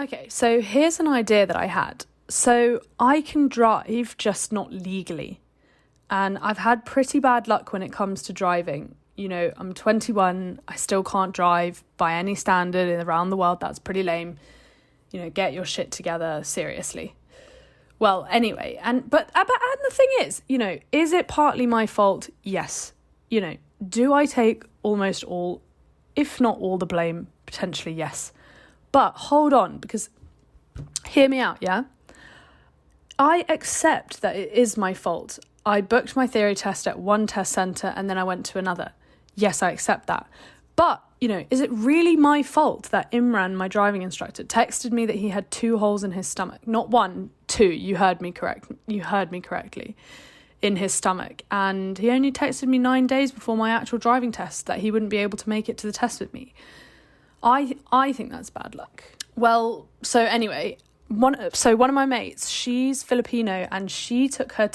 Okay, so here's an idea that I had. So I can drive, just not legally. And I've had pretty bad luck when it comes to driving. You know, I'm 21, I still can't drive by any standard around the world. That's pretty lame. You know, get your shit together, seriously. Well, anyway, and the thing is, you know, is it partly my fault? Yes. You know, do I take almost all, if not all the blame? Potentially, yes. But hold on, because hear me out, yeah? I accept that it is my fault. I booked my theory test at one test centre and then I went to another. Yes, I accept that. But, you know, is it really my fault that Imran, my driving instructor, texted me that he had 2 holes in his stomach? Not 1, 2. You heard me correctly. In his stomach. And he only texted me 9 days before my actual driving test that he wouldn't be able to make it to the test with me. I think that's bad luck. Well, so anyway, one of my mates, she's Filipino and she took her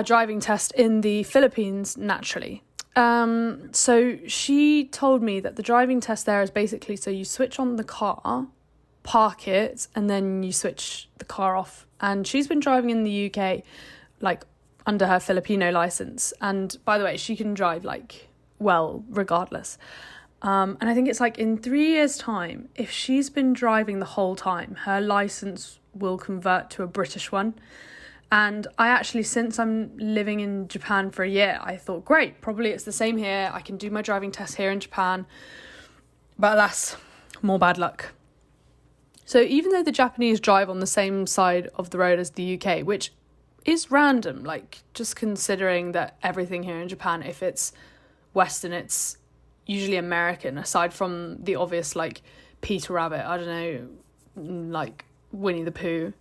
driving test in the Philippines naturally. So she told me that the driving test there is basically, so you switch on the car, park it, and then you switch the car off. And she's been driving in the UK, like, under her Filipino license. And by the way, she can drive, like, well, regardless. And I think it's like in 3 years' time, if she's been driving the whole time, her license will convert to a British one. And I actually, since I'm living in Japan for a year, I thought, great, probably it's the same here. I can do my driving test here in Japan. But alas, more bad luck. So even though the Japanese drive on the same side of the road as the UK, which is random, like just considering that everything here in Japan, if it's Western, it's usually American, aside from the obvious, like, Peter Rabbit, I don't know, like Winnie the Pooh,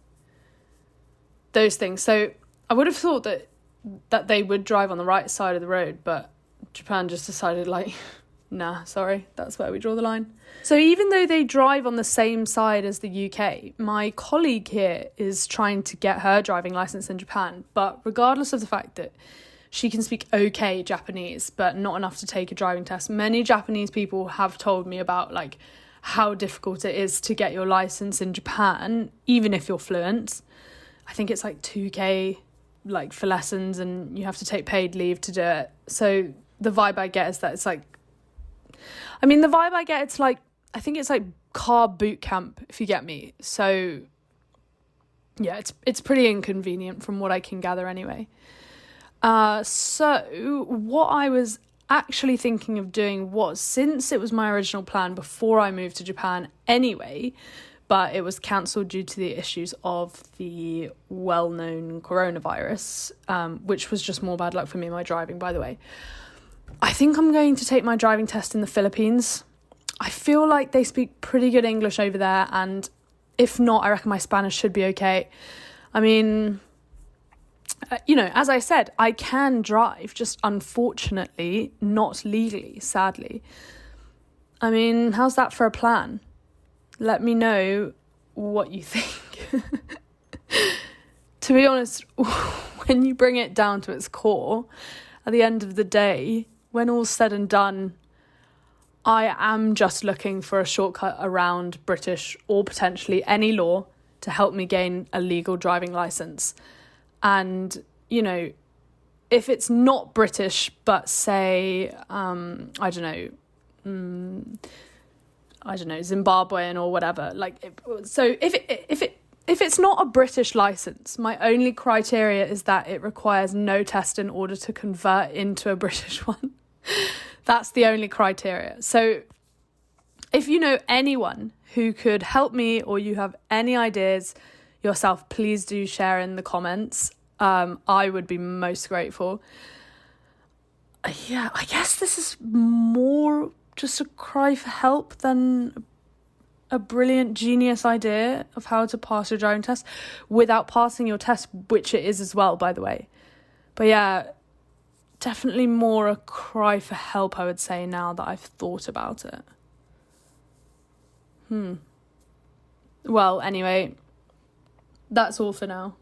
those things. So I would have thought that they would drive on the right side of the road, but Japan just decided, like, nah, sorry, that's where we draw the line. So even though they drive on the same side as the UK, my colleague here is trying to get her driving license in Japan, but regardless of the fact that she can speak okay Japanese, but not enough to take a driving test. Many Japanese people have told me about, like, how difficult it is to get your license in Japan, even if you're fluent. I think it's like 2K, like, for lessons, and you have to take paid leave to do it. So the vibe I get is that it's like, I mean, the vibe I get, it's like, I think it's like car boot camp, if you get me. So yeah, it's pretty inconvenient from what I can gather anyway. So what I was actually thinking of doing was, since it was my original plan before I moved to Japan anyway, but it was cancelled due to the issues of the well-known coronavirus, which was just more bad luck for me, my driving, by the way. I think I'm going to take my driving test in the Philippines. I feel like they speak pretty good English over there, and if not, I reckon my Spanish should be okay. I mean, you know, as I said, I can drive, just unfortunately not legally, sadly. I mean, how's that for a plan? Let me know what you think. To be honest, when you bring it down to its core, at the end of the day, when all's said and done, I am just looking for a shortcut around British or potentially any law to help me gain a legal driving license. And, you know, if it's not British, but say, I don't know, Zimbabwean or whatever. Like, so if it's not a British license, my only criteria is that it requires no test in order to convert into a British one. That's the only criteria. So if you know anyone who could help me, or you have any ideas yourself, please do share in the comments. I would be most grateful. Yeah, I guess this is more just a cry for help than a brilliant genius idea of how to pass your driving test without passing your test, which it is as well, by the way. But yeah, definitely more a cry for help, I would say, now that I've thought about it. Well, anyway, that's all for now.